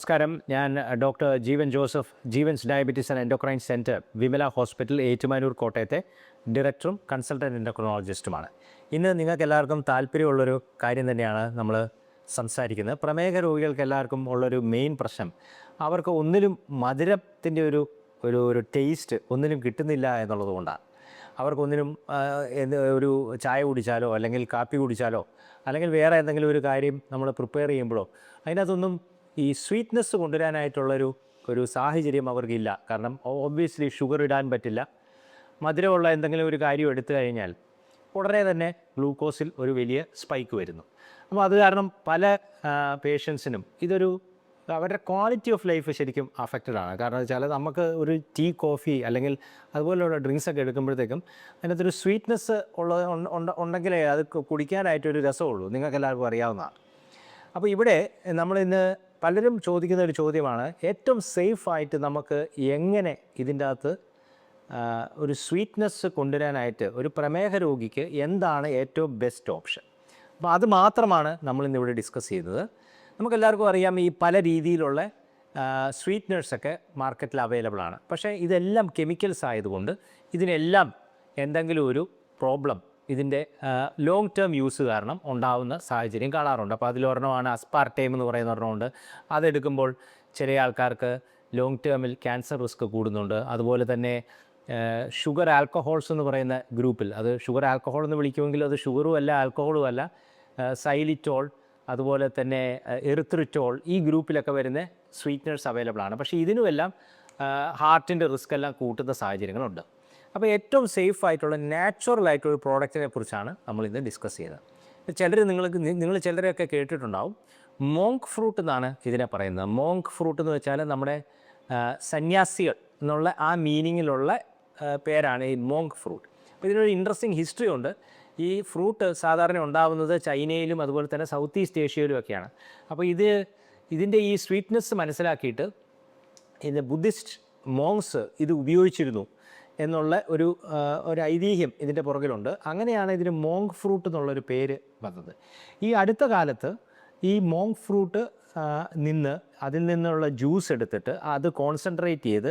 നമസ്കാരം. ഞാൻ doctor Jeevan Joseph, Jeevan's diabetes and endocrine centre, Vimala hospital, Ettumanoor, കോട്ടയത്തെ ഡയറക്ടറും കൺസൾട്ടൻറ്റ് എൻഡോക്രിനോളജിസ്റ്റുമാണ്. ഇന്ന് നിങ്ങൾക്ക് എല്ലാവർക്കും താല്പര്യമുള്ളൊരു കാര്യം തന്നെയാണ് നമ്മൾ സംസാരിക്കുന്നത്. പ്രമേഹ രോഗികൾക്ക് എല്ലാവർക്കും ഉള്ളൊരു മെയിൻ പ്രശ്നം, അവർക്ക് ഒന്നിലും മധുരത്തിൻ്റെ ഒരു ടേസ്റ്റ് ഒന്നിനും കിട്ടുന്നില്ല എന്നുള്ളതുകൊണ്ടാണ്. അവർക്കൊന്നിനും ഒരു ചായ കുടിച്ചാലോ അല്ലെങ്കിൽ കാപ്പി കുടിച്ചാലോ അല്ലെങ്കിൽ വേറെ എന്തെങ്കിലും ഒരു കാര്യം നമ്മൾ പ്രിപ്പയർ ചെയ്യുമ്പോഴോ അതിനകത്തൊന്നും ഈ സ്വീറ്റ്നെസ് കൊണ്ടുവരാനായിട്ടുള്ളൊരു സാഹചര്യം അവർക്കില്ല. കാരണം ഓബ്വിയസ്ലി ഷുഗർ ഇടാൻ പറ്റില്ല. മധുരമുള്ള എന്തെങ്കിലും ഒരു കാര്യം എടുത്തു കഴിഞ്ഞാൽ ഉടനെ തന്നെ ഗ്ലൂക്കോസിൽ ഒരു വലിയ സ്പൈക്ക് വരുന്നു. അപ്പോൾ അത് കാരണം പല പേഷ്യൻസിനും അവരുടെ ക്വാളിറ്റി ഓഫ് ലൈഫ് ശരിക്കും അഫക്റ്റഡ് ആണ്. കാരണം വെച്ചാൽ നമുക്ക് ഒരു ടീ, കോഫി അല്ലെങ്കിൽ അതുപോലെയുള്ള ഡ്രിങ്ക്സൊക്കെ എടുക്കുമ്പോഴത്തേക്കും അതിനകത്തൊരു സ്വീറ്റ്നെസ് ഉണ്ടെങ്കിലേ അത് കുടിക്കാനായിട്ടൊരു രസമുള്ളൂ. നിങ്ങൾക്കെല്ലാവർക്കും അറിയാവുന്നതാണ്. അപ്പോൾ ഇവിടെ നമ്മളിന്ന് പലരും ചോദിക്കുന്ന ഒരു ചോദ്യമാണ്, ഏറ്റവും സേഫായിട്ട് നമുക്ക് എങ്ങനെ ഇതിൻ്റെ അകത്ത് ഒരു സ്വീറ്റ്നെസ് കൊണ്ടുവരാനായിട്ട് ഒരു പ്രമേഹ രോഗിക്ക് എന്താണ് ഏറ്റവും ബെസ്റ്റ് ഓപ്ഷൻ. അപ്പോൾ അത് മാത്രമാണ് നമ്മളിന്നിവിടെ ഡിസ്കസ് ചെയ്തത്. നമുക്കെല്ലാവർക്കും അറിയാം, ഈ പല രീതിയിലുള്ള സ്വീറ്റ്നേഴ്സൊക്കെ മാർക്കറ്റിൽ അവൈലബിൾ ആണ്. പക്ഷേ ഇതെല്ലാം കെമിക്കൽസ് ആയതുകൊണ്ട് ഇതിനെല്ലാം എന്തെങ്കിലും ഒരു പ്രോബ്ലം ഇതിൻ്റെ ലോങ് ടേം യൂസ് കാരണം ഉണ്ടാകുന്ന സാഹചര്യം കാണാറുണ്ട്. അപ്പോൾ അതിലൊരെണ്ണമാണ് അസ്പാർട്ടൈം എന്ന് പറയുന്ന ഒരെണ്ണമുണ്ട്. അതെടുക്കുമ്പോൾ ചില ആൾക്കാർക്ക് ലോങ് ടേമിൽ ക്യാൻസർ റിസ്ക് കൂടുന്നുണ്ട്. അതുപോലെ തന്നെ ഷുഗർ ആൽക്കഹോൾസ് എന്ന് പറയുന്ന ഗ്രൂപ്പിൽ, അത് ഷുഗർ ആൽക്കഹോൾ എന്ന് വിളിക്കുമെങ്കിലും അത് ഷുഗറും അല്ല ആൽക്കഹോളും അല്ല, സൈലിറ്റോൾ, അതുപോലെ തന്നെ എറിത്രിറ്റോൾ, ഈ ഗ്രൂപ്പിലൊക്കെ വരുന്ന സ്വീറ്റ്നേഴ്സ് അവൈലബിൾ ആണ്. പക്ഷേ ഇതിനുമെല്ലാം ഹാർട്ടിൻ്റെ റിസ്ക് എല്ലാം കൂട്ടുന്ന സാഹചര്യങ്ങളുണ്ട്. അപ്പോൾ ഏറ്റവും സേഫ് ആയിട്ടുള്ള നാച്ചുറലായിട്ടുള്ള ഒരു പ്രോഡക്റ്റിനെ കുറിച്ചാണ് നമ്മളിന്ന് ഡിസ്കസ് ചെയ്തത്. നിങ്ങൾ ചിലരെയൊക്കെ കേട്ടിട്ടുണ്ടാവും, മോങ്ക് ഫ്രൂട്ട് എന്നാണ് ഇതിനെ പറയുന്നത്. മോങ്ക് ഫ്രൂട്ട് എന്ന് വെച്ചാൽ നമ്മുടെ സന്യാസികൾ എന്നുള്ള ആ മീനിങ്ങിലുള്ള പേരാണ് ഈ മോങ്ക് ഫ്രൂട്ട്. അപ്പോൾ ഇതിനൊരു ഇൻട്രസ്റ്റിംഗ് ഹിസ്റ്ററി ഉണ്ട്. ഈ ഫ്രൂട്ട് സാധാരണ ഉണ്ടാകുന്നത് ചൈനയിലും അതുപോലെ തന്നെ സൗത്ത് ഈസ്റ്റ് ഏഷ്യയിലും ഒക്കെയാണ്. അപ്പോൾ ഇതിൻ്റെ ഈ സ്വീറ്റ്നെസ് മനസ്സിലാക്കിയിട്ട് ഇത് ബുദ്ധിസ്റ്റ് മോങ്സ് ഇത് ഉപയോഗിച്ചിരുന്നു എന്നുള്ള ഒരു ഐതിഹ്യം ഇതിൻ്റെ പുറകിലുണ്ട്. അങ്ങനെയാണ് ഇതിന് മോങ്ക് ഫ്രൂട്ട് എന്നുള്ളൊരു പേര് വന്നത്. ഈ അടുത്ത കാലത്ത് ഈ മോങ്ക് ഫ്രൂട്ട് അതിൽ നിന്നുള്ള ജ്യൂസ് എടുത്തിട്ട് അത് കോൺസെൻട്രേറ്റ് ചെയ്ത്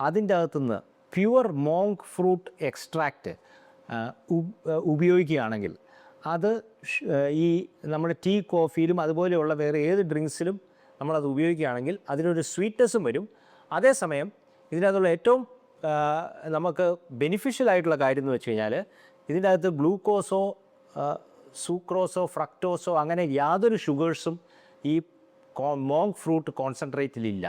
അതിൻ്റെ അകത്തുനിന്ന് പ്യുവർ മോങ്ക് ഫ്രൂട്ട് എക്സ്ട്രാക്റ്റ് ഉപയോഗിക്കുകയാണെങ്കിൽ അത് ഈ നമ്മുടെ ടീ, കോഫിയിലും അതുപോലെയുള്ള വേറെ ഏത് ഡ്രിങ്ക്സിലും നമ്മളത് ഉപയോഗിക്കുകയാണെങ്കിൽ അതിനൊരു സ്വീറ്റ്നെസ്സും വരും. അതേസമയം ഇതിനകത്തുള്ള ഏറ്റവും നമുക്ക് ബെനിഫിഷ്യൽ ആയിട്ടുള്ള കാര്യം എന്ന് വെച്ച് കഴിഞ്ഞാൽ ഇതിൻ്റെ അകത്ത് ഗ്ലൂക്കോസോ സൂക്രോസോ ഫ്രക്ടോസോ അങ്ങനെ യാതൊരു ഷുഗേഴ്സും ഈ മോങ്ക് ഫ്രൂട്ട് കോൺസെൻട്രേറ്റിലില്ല.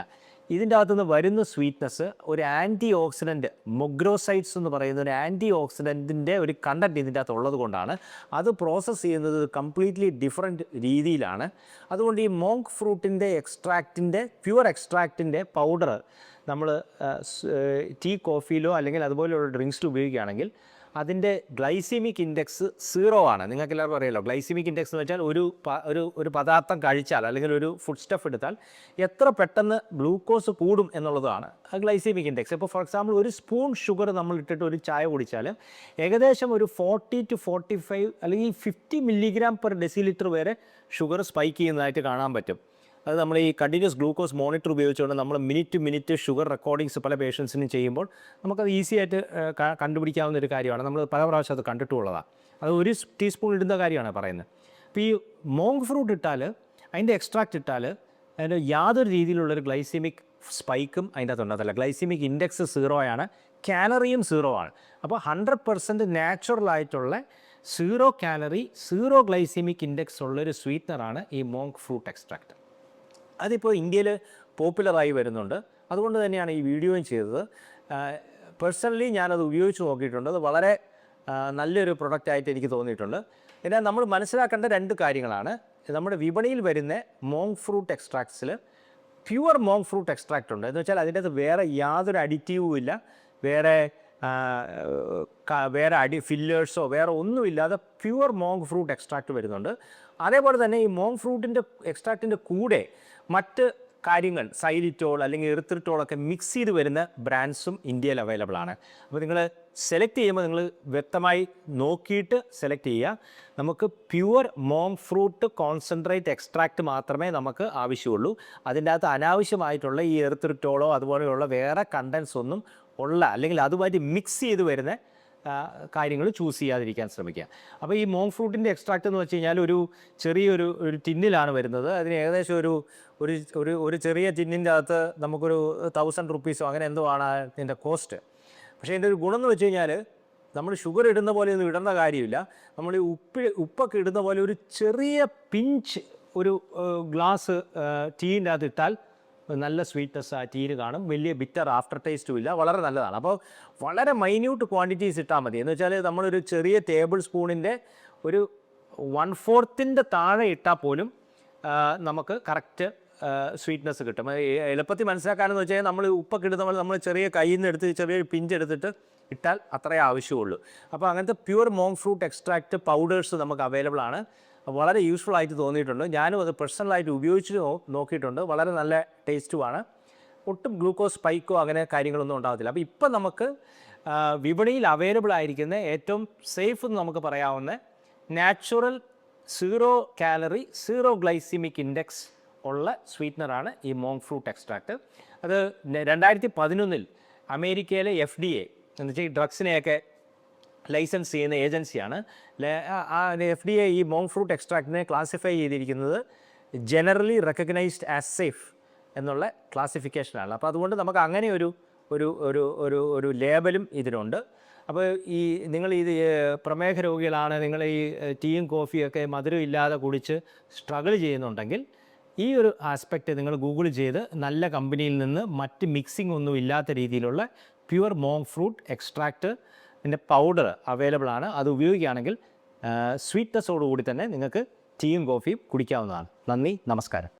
ഇതിൻ്റെ അകത്തുനിന്ന് വരുന്ന സ്വീറ്റ്നെസ് ഒരു ആൻറ്റി ഓക്സിഡൻറ്റ്, മൊഗ്രോസൈഡ്സ് എന്ന് പറയുന്ന ഒരു ആൻറ്റി ഓക്സിഡൻറ്റിൻ്റെ ഒരു കണ്ടൻറ്റ് ഇതിൻ്റെ അകത്ത് ഉള്ളത് കൊണ്ടാണ് അത് പ്രോസസ്സ് ചെയ്യുന്നത് കംപ്ലീറ്റ്ലി ഡിഫറെൻറ്റ് രീതിയിലാണ്. അതുകൊണ്ട് ഈ മോങ്ക് ഫ്രൂട്ടിൻ്റെ പ്യുവർ എക്സ്ട്രാക്റ്റിൻ്റെ പൗഡർ നമ്മൾ ടീ, കോഫിയിലോ അല്ലെങ്കിൽ അതുപോലെയുള്ള ഡ്രിങ്ക്സിലോ ഉപയോഗിക്കുകയാണെങ്കിൽ അതിൻ്റെ ഗ്ലൈസിമിക് ഇൻഡെക്സ് 0 ആണ്. നിങ്ങൾക്ക് എല്ലാവർക്കും അറിയാലോ, ഗ്ലൈസിമിക് ഇൻഡെക്സ് എന്ന് വെച്ചാൽ ഒരു പദാർത്ഥം കഴിച്ചാൽ അല്ലെങ്കിൽ ഒരു ഫുഡ് സ്റ്റഫ് എടുത്താൽ എത്ര പെട്ടെന്ന് ഗ്ലൂക്കോസ് കൂടും എന്നുള്ളതാണ് ഗ്ലൈസിമിക് ഇൻഡെക്സ്. ഇപ്പോൾ ഫോർ എക്സാമ്പിൾ ഒരു സ്പൂൺ ഷുഗർ നമ്മൾ ഇട്ടിട്ട് ഒരു ചായ കുടിച്ചാൽ ഏകദേശം ഒരു 40 to 45 അല്ലെങ്കിൽ 50 മില്ലിഗ്രാം പെർ ഡെസിലിറ്റർ വരെ ഷുഗർ സ്പൈക്ക് ചെയ്യുന്നതായിട്ട് കാണാൻ പറ്റും. അത് നമ്മൾ ഈ കണ്ടിന്യൂസ് ഗ്ലൂക്കോസ് മോണിറ്റർ ഉപയോഗിച്ചുകൊണ്ട് നമ്മൾ മിനിറ്റ് ഷുഗർ റെക്കോർഡിങ്സ് പല പേഷ്യൻസിനും ചെയ്യുമ്പോൾ നമുക്കത് ഈസി ആയിട്ട് കണ്ടുപിടിക്കാവുന്ന ഒരു കാര്യമാണ്. നമ്മൾ പല പ്രാവശ്യം അത് കണ്ടിട്ടുള്ളതാണ്. അത് ഒരു ടീസ്പൂൺ ഇടുന്ന കാര്യമാണ് പറയുന്നത്. അപ്പോൾ ഈ മോങ്ക് ഫ്രൂട്ട് ഇട്ടാൽ, അതിൻ്റെ എക്സ്ട്രാക്റ്റ് ഇട്ടാൽ അതിൻ്റെ യാതൊരു രീതിയിലുള്ളൊരു ഗ്ലൈസിമിക് സ്പൈക്കും അതിൻ്റെ അകത്ത് ഉണ്ടാകത്തില്ല. ഗ്ലൈസിമിക് ഇൻഡെക്സ് 0 ആണ്, കാലറിയും 0 ആണ്. അപ്പോൾ 100% നാച്ചുറലായിട്ടുള്ള 0 കാലറി 0 ഗ്ലൈസിമിക് ഇൻഡെക്സ് ഉള്ളൊരു സ്വീറ്റ്നറാണ് ഈ മോങ്ക് ഫ്രൂട്ട് എക്സ്ട്രാക്റ്റ്. അതിപ്പോൾ ഇന്ത്യയിൽ പോപ്പുലറായി വരുന്നുണ്ട്. അതുകൊണ്ട് തന്നെയാണ് ഈ വീഡിയോയും ചെയ്തത്. പേഴ്സണലി ഞാനത് ഉപയോഗിച്ച് നോക്കിയിട്ടുണ്ട്. അത് വളരെ നല്ലൊരു പ്രൊഡക്റ്റായിട്ട് എനിക്ക് തോന്നിയിട്ടുണ്ട്. എന്നാൽ നമ്മൾ മനസ്സിലാക്കേണ്ട 2 കാര്യങ്ങളാണ്. നമ്മുടെ വിപണിയിൽ വരുന്ന മോങ്ക് ഫ്രൂട്ട് എക്സ്ട്രാക്ട്സിൽ പ്യുവർ മോങ്ക് ഫ്രൂട്ട് എക്സ്ട്രാക്റ്റ് ഉണ്ട്. എന്ന് വെച്ചാൽ അതിൻ്റെ അകത്ത് വേറെ യാതൊരു അഡിറ്റീവും ഇല്ല, വേറെ ഫില്ലേഴ്സോ വേറെ ഒന്നുമില്ലാതെ പ്യുവർ മോങ്ക് ഫ്രൂട്ട് എക്സ്ട്രാക്റ്റ് വരുന്നുണ്ട്. അതേപോലെ തന്നെ ഈ മോങ്ക് ഫ്രൂട്ടിൻ്റെ എക്സ്ട്രാക്റ്റിൻ്റെ കൂടെ മറ്റ് കാര്യങ്ങൾ സൈലിറ്റോൾ അല്ലെങ്കിൽ എറിത്രിറ്റോളൊക്കെ മിക്സ് ചെയ്ത് വരുന്ന ബ്രാൻഡ്സും ഇന്ത്യയിൽ അവൈലബിൾ ആണ്. അപ്പോൾ നിങ്ങൾ സെലക്ട് ചെയ്യുമ്പോൾ നിങ്ങൾ വ്യക്തമായി നോക്കിയിട്ട് സെലക്ട് ചെയ്യുക. നമുക്ക് pure monk fruit concentrate extract മാത്രമേ നമുക്ക് ആവശ്യമുള്ളൂ. അതിൻ്റെ അകത്ത് അനാവശ്യമായിട്ടുള്ള ഈ എറിത്രിറ്റോളോ അതുപോലെയുള്ള വേറെ കണ്ടൻസ് ഒന്നും ഉള്ള അല്ലെങ്കിൽ അതുമായിട്ട് മിക്സ് ചെയ്ത് വരുന്ന കാര്യങ്ങൾ ചൂസ് ചെയ്യാതിരിക്കാൻ ശ്രമിക്കുക. അപ്പോൾ ഈ മോങ് ഫ്രൂട്ടിൻ്റെ എക്സ്ട്രാക്റ്റ് എന്ന് വെച്ച് കഴിഞ്ഞാൽ ചെറിയൊരു ടിന്നിലാണ് വരുന്നത്. അതിന് ഏകദേശം ഒരു ചെറിയ ടിന്നിൻ്റെ അകത്ത് നമുക്കൊരു 1000 റുപ്പീസോ അങ്ങനെ എന്തോ ആണ് അതിൻ്റെ കോസ്റ്റ്. പക്ഷേ ഇതിൻ്റെ ഒരു ഗുണം എന്ന് വെച്ച് കഴിഞ്ഞാൽ നമ്മൾ ഷുഗർ ഇടുന്ന പോലെ ഒന്നും ഇടേണ്ട കാര്യമില്ല. നമ്മൾ ഈ ഉപ്പൊക്കെ ഇടുന്ന പോലെ ഒരു ചെറിയ പിഞ്ച് ഒരു ഗ്ലാസ് ടീൻ്റെ അകത്ത് ഇട്ടാൽ നല്ല സ്വീറ്റ്നെസ് ആ ടീന് കാണും. വലിയ ബിറ്റർ ആഫ്റ്റർ ടേസ്റ്റും ഇല്ല. വളരെ നല്ലതാണ്. അപ്പോൾ വളരെ മൈന്യൂട്ട് ക്വാണ്ടിറ്റീസ് ഇട്ടാൽ മതി. എന്ന് വെച്ചാൽ നമ്മളൊരു ചെറിയ ടേബിൾ സ്പൂണിൻ്റെ ഒരു 1/4 താഴെ ഇട്ടാൽ പോലും നമുക്ക് കറക്റ്റ് സ്വീറ്റ്നെസ് കിട്ടും. എളുപ്പത്തിൽ മനസ്സിലാക്കാനെന്ന് വെച്ച് കഴിഞ്ഞാൽ നമ്മൾ ഉപ്പൊക്കെ ഇടുന്ന പോലെ നമ്മൾ ചെറിയ കയ്യിൽ നിന്ന് എടുത്ത് ചെറിയൊരു പിഞ്ച് എടുത്തിട്ട് ഇട്ടാൽ അത്രേ ആവശ്യമുള്ളൂ. അപ്പോൾ അങ്ങനത്തെ pure monk fruit extract powders നമുക്ക് അവൈലബിൾ ആണ്. വളരെ യൂസ്ഫുൾ ആയിട്ട് തോന്നിയിട്ടുണ്ട്. ഞാനും അത് പേഴ്സണലായിട്ട് ഉപയോഗിച്ച് നോക്കിയിട്ടുണ്ട്. വളരെ നല്ല ടേസ്റ്റുമാണ്. ഒട്ടും ഗ്ലൂക്കോസ് സ്പൈക്കോ അങ്ങനെ കാര്യങ്ങളൊന്നും ഉണ്ടാകത്തില്ല. അപ്പോൾ ഇപ്പം നമുക്ക് വിപണിയിൽ അവൈലബിൾ ആയിരിക്കുന്ന ഏറ്റവും സേഫ് എന്ന് നമുക്ക് പറയാവുന്ന നാച്ചുറൽ 0 കാലറി 0 ഗ്ലൈസിമിക് ഇൻഡെക്സ് ഉള്ള സ്വീറ്റ്നറാണ് ഈ മോങ് ഫ്രൂട്ട് എക്സ്ട്രാക്റ്റ്. അത് 2011 അമേരിക്കയിലെ FDA എന്ന് വെച്ചാൽ ഈ ഡ്രഗ്സിനെയൊക്കെ ലൈസൻസ് ചെയ്യുന്ന ഏജൻസിയാണ്. FDA ഈ മോങ് ഫ്രൂട്ട് എക്സ്ട്രാക്റ്റിനെ ക്ലാസിഫൈ ചെയ്തിരിക്കുന്നത് ജനറലി റെക്കഗ്നൈസ്ഡ് ആസ് സേഫ് എന്നുള്ള ക്ലാസിഫിക്കേഷനാണ്. അപ്പോൾ അതുകൊണ്ട് നമുക്ക് അങ്ങനെ ഒരു ലേബലും ഇതിനുണ്ട്. അപ്പോൾ ഈ നിങ്ങൾ ഇത് പ്രമേഹ രോഗികളാണ്, നിങ്ങൾ ഈ ടീയും കോഫിയൊക്കെ മധുരം ഇല്ലാതെ കുടിച്ച് സ്ട്രഗിൾ ചെയ്യുന്നുണ്ടെങ്കിൽ ഈ ഒരു ആസ്പെക്റ്റ് നിങ്ങൾ ഗൂഗിൾ ചെയ്ത് നല്ല കമ്പനിയിൽ നിന്ന് മറ്റ് മിക്സിംഗ് ഒന്നും ഇല്ലാത്ത രീതിയിലുള്ള pure monk fruit extract powder available ആണ്. അത് ഉപയോഗിക്കുകയാണെങ്കിൽ സ്വീറ്റ്നെസ്സോടുകൂടി തന്നെ നിങ്ങൾക്ക് ടീയും കോഫിയും കുടിക്കാവുന്നതാണ്. നന്ദി, നമസ്കാരം.